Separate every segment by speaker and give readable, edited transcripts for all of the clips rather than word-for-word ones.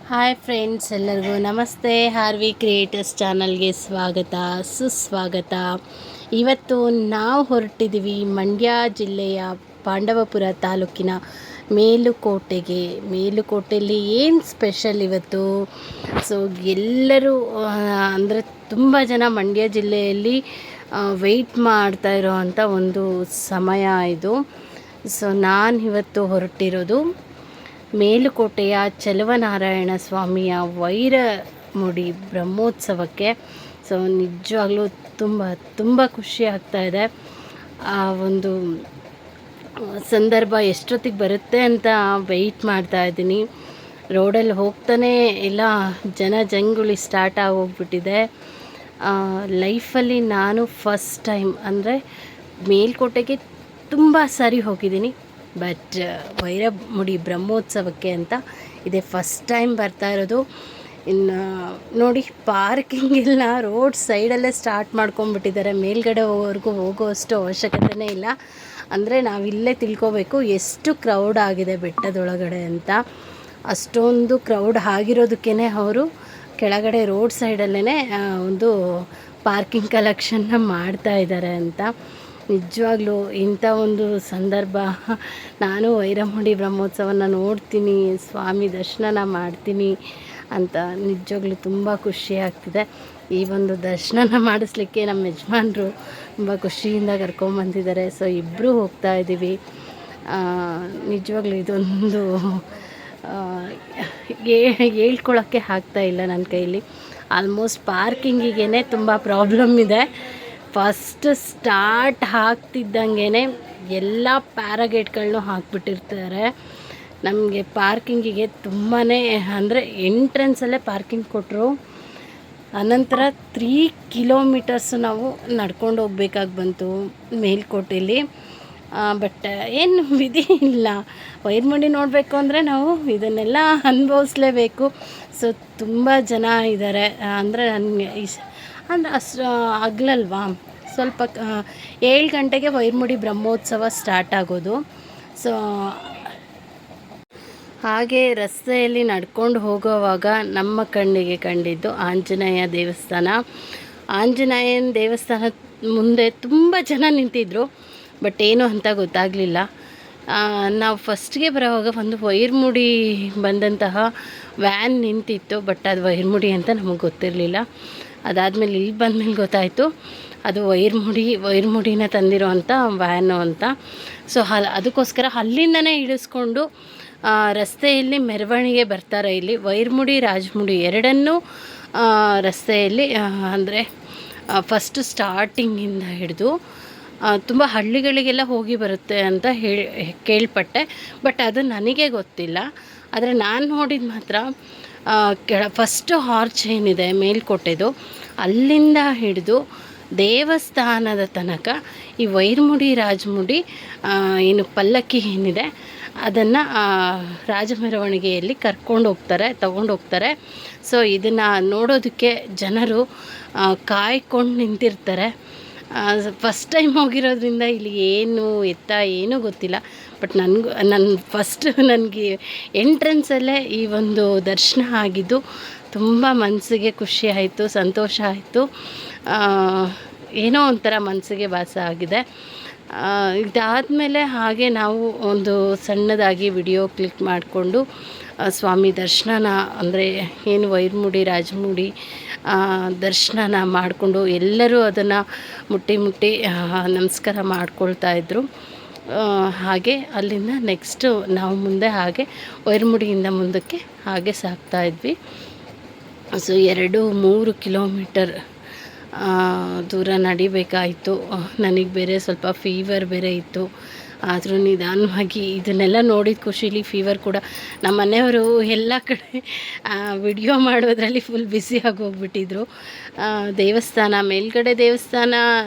Speaker 1: Hi friends, ಎಲ್ಲರಿಗೂ ನಮಸ್ತೆ. Harvey creators ಚಾನಲ್ಗೆ ಸ್ವಾಗತ, ಸುಸ್ವಾಗತ. ಇವತ್ತು ನಾವು ಹೊರಟಿದ್ದೀವಿ ಮಂಡ್ಯ ಜಿಲ್ಲೆಯ ಪಾಂಡವಪುರ ತಾಲೂಕಿನ ಮೇಲುಕೋಟೆಗೆ. ಮೇಲುಕೋಟೆಯಲ್ಲಿ ಏನು ಸ್ಪೆಷಲ್ ಇವತ್ತು? ಸೊ ಎಲ್ಲರೂ ಅಂದರೆ ತುಂಬ ಜನ ಮಂಡ್ಯ ಜಿಲ್ಲೆಯಲ್ಲಿ ವೆಯ್ಟ್ ಮಾಡ್ತಾ ಇರೋವಂಥ ಒಂದು ಸಮಯ ಇದು. ಸೊ ನಾನು ಇವತ್ತು ಹೊರಟಿರೋದು ಮೇಲುಕೋಟೆಯ ಚೆಲುವನಾರಾಯಣ ಸ್ವಾಮಿಯ ವೈರಮುಡಿ ಬ್ರಹ್ಮೋತ್ಸವಕ್ಕೆ. ಸೊ ನಿಜವಾಗ್ಲೂ ತುಂಬ ಖುಷಿ ಆಗ್ತಾಯಿದೆ. ಆ ಒಂದು ಸಂದರ್ಭ ಎಷ್ಟೊತ್ತಿಗೆ ಬರುತ್ತೆ ಅಂತ ವೆಯ್ಟ್ ಮಾಡ್ತಾಯಿದ್ದೀನಿ. ರೋಡಲ್ಲಿ ಹೋಗ್ತಾನೆ ಎಲ್ಲ ಜನಜಂಗುಳಿ ಸ್ಟಾರ್ಟ್ ಆಗೋಗ್ಬಿಟ್ಟಿದೆ. ಲೈಫಲ್ಲಿ ನಾನು ಫಸ್ಟ್ ಟೈಮ್ ಅಂದರೆ ಮೇಲುಕೋಟೆಗೆ ತುಂಬ ಸಾರಿ ಹೋಗಿದ್ದೀನಿ, ಬಟ್ ವೈರಮುಡಿ ಬ್ರಹ್ಮೋತ್ಸವಕ್ಕೆ ಅಂತ ಇದೇ ಫಸ್ಟ್ ಟೈಮ್ ಬರ್ತಾ ಇರೋದು. ಇನ್ನು ನೋಡಿ, ಪಾರ್ಕಿಂಗ್ ಎಲ್ಲ ರೋಡ್ ಸೈಡಲ್ಲೇ ಸ್ಟಾರ್ಟ್ ಮಾಡ್ಕೊಂಡ್ಬಿಟ್ಟಿದ್ದಾರೆ. ಮೇಲ್ಗಡೆ ಹೋಗೋವಷ್ಟು ಅವಶ್ಯಕತೆಯೇ ಇಲ್ಲ. ಅಂದರೆ ನಾವಿಲ್ಲೇ ತಿಳ್ಕೊಬೇಕು ಎಷ್ಟು ಕ್ರೌಡ್ ಆಗಿದೆ ಬೆಟ್ಟದೊಳಗಡೆ ಅಂತ. ಅಷ್ಟೊಂದು ಕ್ರೌಡ್ ಆಗಿರೋದಕ್ಕೇ ಅವರು ಕೆಳಗಡೆ ರೋಡ್ ಸೈಡಲ್ಲೇ ಒಂದು ಪಾರ್ಕಿಂಗ್ ಕಲೆಕ್ಷನ್ನ ಮಾಡ್ತಾ ಇದ್ದಾರೆ ಅಂತ. ನಿಜವಾಗ್ಲೂ ಇಂಥ ಒಂದು ಸಂದರ್ಭ, ನಾನು ವೈರಮುಡಿ ಬ್ರಹ್ಮೋತ್ಸವನ ನೋಡ್ತೀನಿ, ಸ್ವಾಮಿ ದರ್ಶನ ಮಾಡ್ತೀನಿ ಅಂತ ನಿಜವಾಗ್ಲೂ ತುಂಬ ಖುಷಿ ಆಗ್ತಿದೆ. ಈ ಒಂದು ದರ್ಶನ ಮಾಡಿಸ್ಲಿಕ್ಕೆ ನಮ್ಮ ಯಜಮಾನರು ತುಂಬ ಖುಷಿಯಿಂದ ಕರ್ಕೊಂಬಂದಿದ್ದಾರೆ. ಸೊ ಇಬ್ಬರೂ ಹೋಗ್ತಾ ಇದ್ದೀವಿ. ನಿಜವಾಗ್ಲೂ ಇದೊಂದು ಹೇಳ್ಕೊಳಕ್ಕೆ ಆಗ್ತಾಯಿಲ್ಲ ನನ್ನ ಕೈಲಿ. ಆಲ್ಮೋಸ್ಟ್ ಪಾರ್ಕಿಂಗಿಗೆ ತುಂಬ ಪ್ರಾಬ್ಲಮ್ ಇದೆ. ಫಸ್ಟ್ ಸ್ಟಾರ್ಟ್ ಆಗ್ತಿದ್ದಂಗೆ ಎಲ್ಲ ಪ್ಯಾರಾಗೇಟ್ಗಳನ್ನೂ ಹಾಕ್ಬಿಟ್ಟಿರ್ತಾರೆ. ನಮಗೆ ಪಾರ್ಕಿಂಗಿಗೆ ತುಂಬಾ ಅಂದರೆ ಎಂಟ್ರೆನ್ಸಲ್ಲೇ ಪಾರ್ಕಿಂಗ್ ಕೊಟ್ಟರು. ಅನಂತರ 3 ಕಿಲೋಮೀಟರ್ಸು ನಾವು ನಡ್ಕೊಂಡು ಹೋಗ್ಬೇಕಾಗಿ ಬಂತು ಮೇಲುಕೋಟೆಯಲ್ಲಿ. ಬಟ್ ಏನು ವಿಧಿ ಇಲ್ಲ, ವೈರಮುಡಿ ನೋಡಬೇಕು ಅಂದರೆ ನಾವು ಇದನ್ನೆಲ್ಲ ಅನುಭವಿಸ್ಲೇಬೇಕು. ಸೊ ತುಂಬ ಜನ ಇದ್ದಾರೆ. ಅಂದರೆ ನನಗೆ ಅಂದರೆ ಅಷ್ಟು ಆಗಲಲ್ವಾ, ಸ್ವಲ್ಪ 7 ಗಂಟೆಗೆ ವೈರಮುಡಿ ಬ್ರಹ್ಮೋತ್ಸವ ಸ್ಟಾರ್ಟ್ ಆಗೋದು. ಸೊ ಹಾಗೆ ರಸ್ತೆಯಲ್ಲಿ ನಡ್ಕೊಂಡು ಹೋಗೋವಾಗ ನಮ್ಮ ಕಣ್ಣಿಗೆ ಕಂಡಿದ್ದು ಆಂಜನೇಯ ದೇವಸ್ಥಾನ. ಆಂಜನೇಯನ ದೇವಸ್ಥಾನ ಮುಂದೆ ತುಂಬ ಜನ ನಿಂತಿದ್ದರು, ಬಟ್ ಏನು ಅಂತ ಗೊತ್ತಾಗಲಿಲ್ಲ. ನಾವು ಫಸ್ಟ್ಗೆ ಬರೋವಾಗ ಒಂದು ವೈರಮುಡಿ ಬಂದಂತಹ ವ್ಯಾನ್ ನಿಂತಿತ್ತು, ಬಟ್ ಅದು ವೈರಮುಡಿ ಅಂತ ನಮಗೆ ಗೊತ್ತಿರಲಿಲ್ಲ. ಅದಾದಮೇಲೆ ಇಲ್ಲಿ ಬಂದಮೇಲೆ ಗೊತ್ತಾಯಿತು ಅದು ವೈರಮುಡಿನ ತಂದಿರೋ ಅಂಥ ವ್ಯಾನು ಅಂತ. ಸೊ ಅದಕ್ಕೋಸ್ಕರ ಅಲ್ಲಿಂದನೇ ಇಳಿಸ್ಕೊಂಡು ರಸ್ತೆಯಲ್ಲಿ ಮೆರವಣಿಗೆ ಬರ್ತಾರೆ. ಇಲ್ಲಿ ವೈರಮುಡಿ ರಾಜಮುಡಿ ಎರಡನ್ನೂ ರಸ್ತೆಯಲ್ಲಿ ಅಂದರೆ ಫಸ್ಟು ಸ್ಟಾರ್ಟಿಂಗಿಂದ ಹಿಡಿದು ತುಂಬ ಹಳ್ಳಿಗಳಿಗೆಲ್ಲ ಹೋಗಿ ಬರುತ್ತೆ ಅಂತ ಕೇಳ್ಪಟ್ಟೆ, ಬಟ್ ಅದು ನನಗೆ ಗೊತ್ತಿಲ್ಲ. ಆದರೆ ನಾನು ನೋಡಿದ ಮಾತ್ರ ಫಸ್ಟು ಆರ್ಚ್ ಏನಿದೆ ಮೇಲುಕೋಟೆದು, ಅಲ್ಲಿಂದ ಹಿಡಿದು ದೇವಸ್ಥಾನದ ತನಕ ಈ ವೈರಮುಡಿ ರಾಜಮುಡಿ ಏನು ಪಲ್ಲಕ್ಕಿ ಏನಿದೆ ಅದನ್ನು ರಾಜ ಮೆರವಣಿಗೆಯಲ್ಲಿ ತಗೊಂಡು ಹೋಗ್ತಾರೆ. ಸೊ ಇದನ್ನು ನೋಡೋದಕ್ಕೆ ಜನರು ಕಾಯ್ಕೊಂಡು ನಿಂತಿರ್ತಾರೆ. ಫಸ್ಟ್ ಟೈಮ್ ಹೋಗಿರೋದ್ರಿಂದ ಇಲ್ಲಿ ಏನು ಏನೂ ಗೊತ್ತಿಲ್ಲ. ಬಟ್ ನನಗೆ ಎಂಟ್ರೆನ್ಸಲ್ಲೇ ಈ ಒಂದು ದರ್ಶನ ಆಗಿದ್ದು ತುಂಬ ಮನಸ್ಸಿಗೆ ಖುಷಿ ಆಯಿತು, ಸಂತೋಷ ಆಯಿತು. ಏನೋ ಒಂಥರ ಮನಸ್ಸಿಗೆ ಭಾಸ ಆಗಿದೆ. ಇದಾದಮೇಲೆ ಹಾಗೆ ನಾವು ಒಂದು ಸಣ್ಣದಾಗಿ ವಿಡಿಯೋ ಕ್ಲಿಕ್ ಮಾಡಿಕೊಂಡು ಸ್ವಾಮಿ ದರ್ಶನ ಅಂದರೆ ಏನು ವೈರಮುಡಿ ರಾಜಮುಡಿ ದರ್ಶನ ಮಾಡಿಕೊಂಡು ಎಲ್ಲರೂ ಅದನ್ನು ಮುಟ್ಟಿ ನಮಸ್ಕಾರ ಮಾಡ್ಕೊಳ್ತಾಯಿದ್ರು. ಹಾಗೆ ಅಲ್ಲಿಂದ ನೆಕ್ಸ್ಟು ನಾವು ಮುಂದೆ ಹಾಗೆ ವೈರಮುಡಿಯಿಂದ ಮುಂದಕ್ಕೆ ಹಾಗೆ ಸಾಗ್ತಾಯಿದ್ವಿ. ಸೊ 2-3 ಕಿಲೋಮೀಟರ್ ದೂರ ನಡಿಬೇಕಾಯಿತು. ನನಗೆ ಬೇರೆ ಸ್ವಲ್ಪ ಫೀವರ್ ಬೇರೆ ಇತ್ತು. ಆದರೂ ನಿಧಾನವಾಗಿ ಇದನ್ನೆಲ್ಲ ನೋಡಿದ ಖುಷಿಲಿ ಫೀವರ್ ಕೂಡ, ನಮ್ಮ ಮನೆಯವರು ಎಲ್ಲ ಕಡೆ ವಿಡಿಯೋ ಮಾಡೋದ್ರಲ್ಲಿ ಫುಲ್ ಬ್ಯುಸಿಯಾಗಿ ಹೋಗ್ಬಿಟ್ಟಿದ್ರು. ಮೇಲ್ಗಡೆ ದೇವಸ್ಥಾನ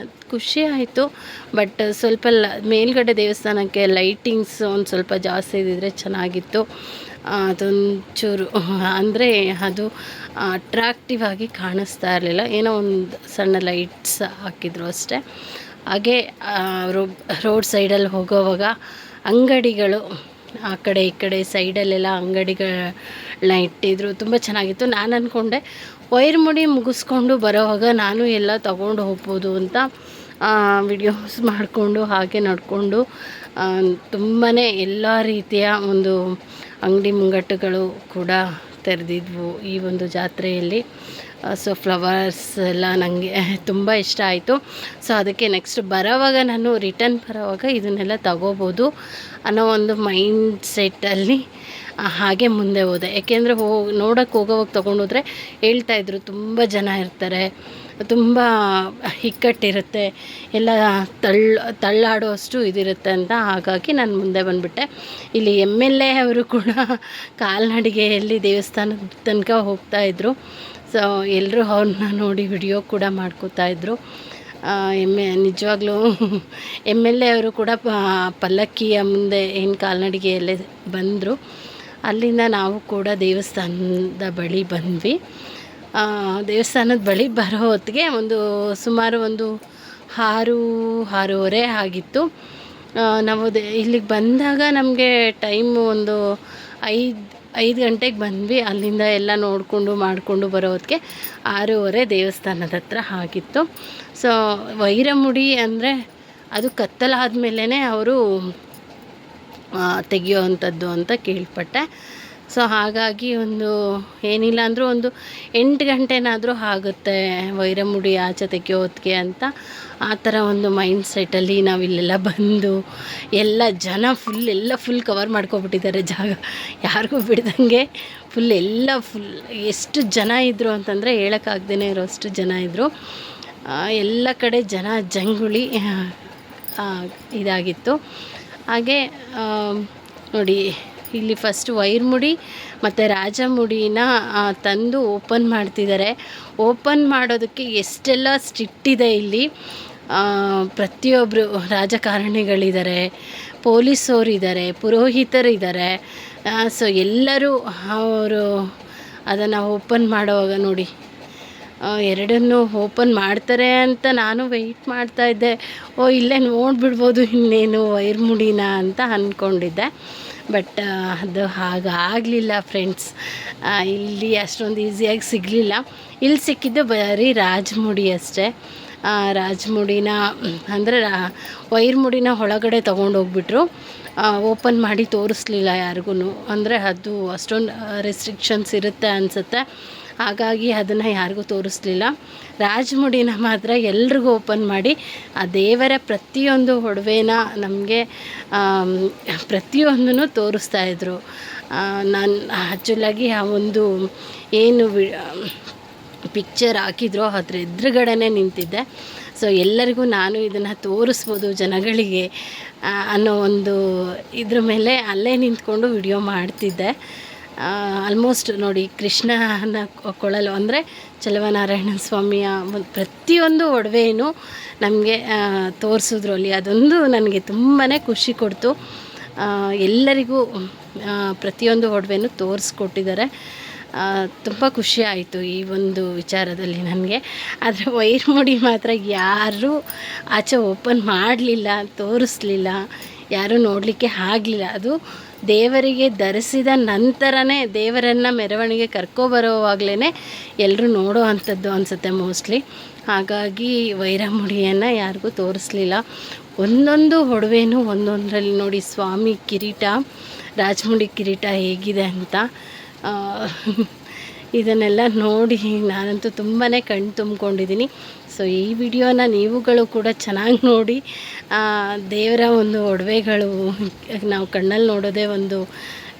Speaker 1: ಖುಷಿ ಆಯಿತು, ಬಟ್ ಸ್ವಲ್ಪ ಮೇಲ್ಗಡೆ ದೇವಸ್ಥಾನಕ್ಕೆ ಲೈಟಿಂಗ್ಸ್ ಒಂದು ಸ್ವಲ್ಪ ಜಾಸ್ತಿ ಇದ್ದಿದ್ರೆ ಚೆನ್ನಾಗಿತ್ತು. ಅದೊಂಚೂರು ಅಂದರೆ ಅದು ಅಟ್ರಾಕ್ಟಿವ್ ಆಗಿ ಕಾಣಿಸ್ತಾ ಇರಲಿಲ್ಲ. ಏನೋ ಒಂದು ಸಣ್ಣ ಲೈಟ್ಸ್ ಹಾಕಿದ್ರು ಅಷ್ಟೇ. ಹಾಗೆ ರೋಡ್ ಸೈಡಲ್ಲಿ ಹೋಗೋವಾಗ ಅಂಗಡಿಗಳು ಆ ಕಡೆ ಈ ಕಡೆ ಸೈಡಲ್ಲೆಲ್ಲ ಅಂಗಡಿಗಳ ಎಲ್ಲ ಇಟ್ಟಿದ್ರು. ತುಂಬ ಚೆನ್ನಾಗಿತ್ತು. ನಾನು ಅಂದ್ಕೊಂಡೆ ವೈರ್ ಮುಡಿ ಮುಗಿಸ್ಕೊಂಡು ಬರೋವಾಗ ನಾನು ಎಲ್ಲ ತೊಗೊಂಡು ಹೋಗ್ಬೋದು ಅಂತ ವಿಡಿಯೋಸ್ ಮಾಡಿಕೊಂಡು ಹಾಗೆ ನಡ್ಕೊಂಡು ತುಂಬಾ ಎಲ್ಲ ರೀತಿಯ ಒಂದು ಅಂಗಡಿ ಮುಂಗಟ್ಟುಗಳು ಕೂಡ ತೆರೆದಿದ್ವು ಈ ಒಂದು ಜಾತ್ರೆಯಲ್ಲಿ. ಸೊ ಫ್ಲವರ್ಸ್ ಎಲ್ಲ ನನಗೆ ತುಂಬ ಇಷ್ಟ ಆಯಿತು. ಸೊ ಅದಕ್ಕೆ ನೆಕ್ಸ್ಟ್ ಬರೋವಾಗ ನಾನು ರಿಟರ್ನ್ ಬರೋವಾಗ ಇದನ್ನೆಲ್ಲ ತಗೋಬೋದು ಅನ್ನೋ ಒಂದು ಮೈಂಡ್ ಸೆಟ್ಟಲ್ಲಿ ಹಾಗೆ ಮುಂದೆ ಹೋದೆ. ಯಾಕೆಂದರೆ ನೋಡೋಕ್ಕೆ ಹೋಗೋವಾಗ ತೊಗೊಂಡೋದ್ರೆ ಹೇಳ್ತಾಯಿದ್ರು ತುಂಬ ಜನ ಇರ್ತಾರೆ, ತುಂಬ ಇಕ್ಕಟ್ಟಿರುತ್ತೆ, ಎಲ್ಲ ತಳ್ಳಾಡುವಷ್ಟು ಇದಿರುತ್ತೆ ಅಂತ. ಹಾಗಾಗಿ ನಾನು ಮುಂದೆ ಬಂದುಬಿಟ್ಟೆ. ಇಲ್ಲಿ MLA ಅವರು ಕೂಡ ಕಾಲ್ನಡಿಗೆಯಲ್ಲಿ ದೇವಸ್ಥಾನದ ತನಕ ಹೋಗ್ತಾಯಿದ್ರು. ಸೊ ಎಲ್ಲರೂ ಅವ್ರನ್ನ ನೋಡಿ ವಿಡಿಯೋ ಕೂಡ ಮಾಡ್ಕೋತಾಯಿದ್ರು. ನಿಜವಾಗ್ಲೂ MLA ಅವರು ಕೂಡ ಪಲ್ಲಕ್ಕಿಯ ಮುಂದೆ ಏನು ಕಾಲ್ನಡಿಗೆಯಲ್ಲೇ ಬಂದರು. ಅಲ್ಲಿಂದ ನಾವು ಕೂಡ ದೇವಸ್ಥಾನದ ಬಳಿ ಬಂದ್ವಿ. ದೇವಸ್ಥಾನದ ಬಳಿ ಬರೋ ಹೊತ್ತಿಗೆ ಸುಮಾರು 6:30 ಆಗಿತ್ತು. ನಾವು ಇಲ್ಲಿಗೆ ಬಂದಾಗ ನಮಗೆ ಟೈಮು 5 ಗಂಟೆಗೆ ಬಂದ್ವಿ. ಅಲ್ಲಿಂದ ಎಲ್ಲ ನೋಡಿಕೊಂಡು ಮಾಡಿಕೊಂಡು ಬರೋ ಹೊತ್ತಿಗೆ 6:30 ದೇವಸ್ಥಾನದ ಹತ್ರ ಆಗಿತ್ತು. ಸೊ ವೈರಮುಡಿ ಅಂದರೆ ಅದು ಕತ್ತಲಾದ ಮೇಲೇ ಅವರು ತೆಗಿಯೋ ಅಂಥದ್ದು ಅಂತ ಕೇಳ್ಪಟ್ಟೆ. ಸೊ ಹಾಗಾಗಿ ಏನಿಲ್ಲ ಅಂದರೂ 8 ಗಂಟೆನಾದರೂ ಆಗುತ್ತೆ ವೈರಮುಡಿ ಆಚೆ ತೆಗಿಯೋ ಹೊತ್ತಿಗೆ ಅಂತ ಆ ಥರ ಒಂದು ಮೈಂಡ್ ಸೆಟ್ಟಲ್ಲಿ ನಾವಿಲ್ಲೆಲ್ಲ ಬಂದು ಎಲ್ಲ ಜನ ಫುಲ್ ಕವರ್ ಮಾಡ್ಕೊಬಿಟ್ಟಿದ್ದಾರೆ ಜಾಗ, ಯಾರಿಗೂ ಬಿಡ್ದಂಗೆ ಫುಲ್ ಎಷ್ಟು ಜನ ಇದ್ದರು ಅಂತಂದರೆ ಹೇಳೋಕ್ಕಾಗ್ದೇ ಇರೋಷ್ಟು ಜನ ಇದ್ದರು. ಎಲ್ಲ ಕಡೆ ಜಂಗುಳಿ ಇದಾಗಿತ್ತು. ಹಾಗೆ ನೋಡಿ ಇಲ್ಲಿ ಫಸ್ಟ್ ವೈರ್ಮುಡಿ ಮತ್ತು ರಾಜಮುಡಿನ ತಂದು ಓಪನ್ ಮಾಡ್ತಿದ್ದಾರೆ. ಓಪನ್ ಮಾಡೋದಕ್ಕೆ ಎಷ್ಟೆಲ್ಲ ಸ್ಟ್ರಿಕ್ಟ್ ಇದೆ ಇಲ್ಲಿ. ಪ್ರತಿಯೊಬ್ಬರು ರಾಜಕಾರಣಿಗಳಿದ್ದಾರೆ, ಪೊಲೀಸವರಿದ್ದಾರೆ, ಪುರೋಹಿತರಿದ್ದಾರೆ. ಸೊ ಎಲ್ಲರೂ ಅವರು ಅದನ್ನು ಓಪನ್ ಮಾಡೋವಾಗ ನೋಡಿ ಎರಡನ್ನೂ ಓಪನ್ ಮಾಡ್ತಾರೆ ಅಂತ ನಾನು ವೆಯ್ಟ್ ಮಾಡ್ತಾಯಿದ್ದೆ. ಇಲ್ಲೇ ನೋಡಿಬಿಡ್ಬೋದು ಇನ್ನೇನು ವೈರ್ಮುಡಿನ ಅಂತ ಅಂದ್ಕೊಂಡಿದ್ದೆ. ಬಟ್ ಅದು ಹಾಗಾಗಲಿಲ್ಲ ಫ್ರೆಂಡ್ಸ್. ಇಲ್ಲಿ ಅಷ್ಟೊಂದು ಈಸಿಯಾಗಿ ಸಿಗಲಿಲ್ಲ. ಇಲ್ಲಿ ಸಿಕ್ಕಿದ್ದು ಬರೀ ರಾಜಮುಡಿ ಅಷ್ಟೇ. ರಾಜಮುಡಿನ ಅಂದರೆ ವೈರ್ಮುಡಿನ ಒಳಗಡೆ ತೊಗೊಂಡೋಗ್ಬಿಟ್ರು. ಓಪನ್ ಮಾಡಿ ತೋರಿಸ್ಲಿಲ್ಲ ಯಾರಿಗೂ. ಅಂದರೆ ಅದು ಅಷ್ಟೊಂದು ರೆಸ್ಟ್ರಿಕ್ಷನ್ಸ್ ಇರುತ್ತೆ ಅನಿಸುತ್ತೆ. ಹಾಗಾಗಿ ಅದನ್ನು ಯಾರಿಗೂ ತೋರಿಸ್ಲಿಲ್ಲ. ರಾಜಮುಡಿನ ಮಾತ್ರ ಎಲ್ರಿಗೂ ಓಪನ್ ಮಾಡಿ ಆ ದೇವರ ಪ್ರತಿಯೊಂದು ಒಡವೆನ ನಮಗೆ ಪ್ರತಿಯೊಂದನ್ನು ತೋರಿಸ್ತಾಯಿದ್ರು. ನಾನು ಆ್ಯಕ್ಚುಲಾಗಿ ಆ ಒಂದು ಏನು ಪಿಕ್ಚರ್ ಹಾಕಿದ್ರು ಅದ್ರ ಎದುರುಗಡೆನೇ ನಿಂತಿದ್ದೆ. ಸೊ ಎಲ್ಲರಿಗೂ ನಾನು ಇದನ್ನು ತೋರಿಸ್ಬೋದು ಜನಗಳಿಗೆ ಅನ್ನೋ ಒಂದು ಇದ್ರ ಮೇಲೆ ಅಲ್ಲೇ ನಿಂತ್ಕೊಂಡು ವಿಡಿಯೋ ಮಾಡ್ತಿದ್ದೆ. ಆಲ್ಮೋಸ್ಟ್ ನೋಡಿ ಕೃಷ್ಣನ ಕೊಳಲು ಅಂದರೆ ಚಲುವನಾರಾಯಣ ಸ್ವಾಮಿಯ ಪ್ರತಿಯೊಂದು ಒಡವೆಯೂ ನಮಗೆ ತೋರಿಸಿದ್ರು ಅಲ್ಲಿ. ಅದೊಂದು ನನಗೆ ತುಂಬಾ ಖುಷಿ ಕೊಡ್ತು. ಎಲ್ಲರಿಗೂ ಪ್ರತಿಯೊಂದು ಒಡವೆನೂ ತೋರಿಸ್ಕೊಟ್ಟಿದ್ದಾರೆ. ತುಂಬ ಖುಷಿ ಆಯಿತು ಈ ಒಂದು ವಿಚಾರದಲ್ಲಿ ನನಗೆ. ಆದರೆ ವೈರ್ಮುಡಿ ಮಾತ್ರ ಯಾರೂ ಆಚೆ ಓಪನ್ ಮಾಡಲಿಲ್ಲ, ತೋರಿಸ್ಲಿಲ್ಲ, ಯಾರೂ ನೋಡಲಿಕ್ಕೆ ಆಗಲಿಲ್ಲ. ಅದು ದೇವರಿಗೆ ಧರಿಸಿದ ನಂತರನೇ ದೇವರನ್ನು ಮೆರವಣಿಗೆ ಕರ್ಕೊಬರೋವಾಗಲೇ ಎಲ್ಲರೂ ನೋಡೋ ಅಂಥದ್ದು ಅನಿಸುತ್ತೆ ಮೋಸ್ಟ್ಲಿ. ಹಾಗಾಗಿ ವೈರಮುಡಿಯನ್ನು ಯಾರಿಗೂ ತೋರಿಸ್ಲಿಲ್ಲ. ಒಂದೊಂದು ಒಡವೆನೂ ಒಂದೊಂದರಲ್ಲಿ ನೋಡಿ ಸ್ವಾಮಿ ಕಿರೀಟ, ರಾಜಮುಡಿ ಕಿರೀಟ ಹೇಗಿದೆ ಅಂತ ಇದನ್ನೆಲ್ಲ ನೋಡಿ ನಾನಂತೂ ತುಂಬಾ ಕಣ್ಣು ತುಂಬಿಕೊಂಡಿದ್ದೀನಿ. ಸೊ ಈ ವಿಡಿಯೋನ ನೀವುಗಳು ಕೂಡ ಚೆನ್ನಾಗಿ ನೋಡಿ. ದೇವರ ಒಂದು ಒಡವೆಗಳು ನಾವು ಕಣ್ಣಲ್ಲಿ ನೋಡೋದೇ ಒಂದು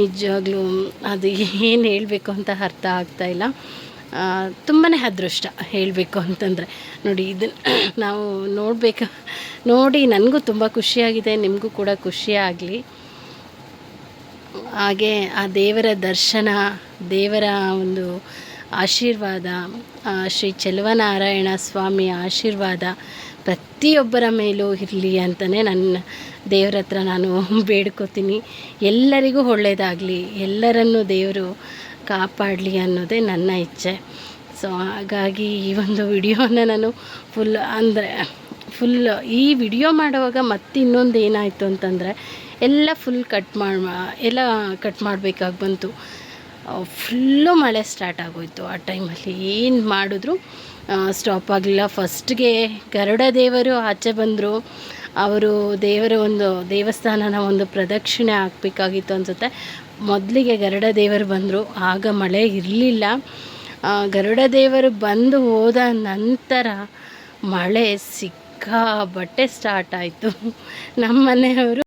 Speaker 1: ನಿಜವಾಗ್ಲೂ ಅದು ಏನು ಹೇಳಬೇಕು ಅಂತ ಅರ್ಥ ಆಗ್ತಾಯಿಲ್ಲ. ತುಂಬಾ ಅದೃಷ್ಟ ಹೇಳಬೇಕು ಅಂತಂದರೆ. ನೋಡಿ ಇದನ್ನು ನಾವು ನೋಡಿ ನನಗೂ ತುಂಬ ಖುಷಿಯಾಗಿದೆ, ನಿಮಗೂ ಕೂಡ ಖುಷಿಯಾಗಲಿ. ಹಾಗೆ ಆ ದೇವರ ದರ್ಶನ, ದೇವರ ಒಂದು ಆಶೀರ್ವಾದ, ಶ್ರೀ ಚಲುವನಾರಾಯಣ ಸ್ವಾಮಿಯ ಆಶೀರ್ವಾದ ಪ್ರತಿಯೊಬ್ಬರ ಮೇಲೂ ಇರಲಿ ಅಂತಲೇ ನನ್ನ ದೇವರ ಹತ್ರ ನಾನು ಬೇಡ್ಕೋತೀನಿ. ಎಲ್ಲರಿಗೂ ಒಳ್ಳೆಯದಾಗಲಿ, ಎಲ್ಲರನ್ನೂ ದೇವರು ಕಾಪಾಡಲಿ ಅನ್ನೋದೇ ನನ್ನ ಇಚ್ಛೆ. ಸೊ ಹಾಗಾಗಿ ಈ ಒಂದು ವಿಡಿಯೋನ ನಾನು ಫುಲ್ ಈ ವಿಡಿಯೋ ಮಾಡುವಾಗ ಇನ್ನೊಂದು ಏನಾಯಿತು ಅಂತಂದರೆ ಎಲ್ಲ ಕಟ್ ಮಾಡಬೇಕಾಗಿ ಬಂತು. ಫುಲ್ಲು ಮಳೆ ಸ್ಟಾರ್ಟ್ ಆಗೋಯಿತು. ಆ ಟೈಮಲ್ಲಿ ಏನು ಮಾಡಿದ್ರು ಸ್ಟಾಪ್ ಆಗಲಿಲ್ಲ. ಫಸ್ಟ್ಗೆ ಗರುಡ ದೇವರು ಆಚೆ ಬಂದರು. ಅವರು ದೇವರ ಒಂದು ದೇವಸ್ಥಾನನ ಒಂದು ಪ್ರದಕ್ಷಿಣೆ ಹಾಕಬೇಕಾಗಿತ್ತು ಅನಿಸುತ್ತೆ. ಮೊದಲಿಗೆ ಗರುಡ ದೇವರು ಬಂದರು, ಆಗ ಮಳೆ ಇರಲಿಲ್ಲ. ಗರುಡ ದೇವರು ಬಂದು ಹೋದ ನಂತರ ಮಳೆ ಸಿಕ್ಕಾಪಟ್ಟೆ ಸ್ಟಾರ್ಟ್ ಆಯಿತು. ನಮ್ಮ ಮನೆಯವರು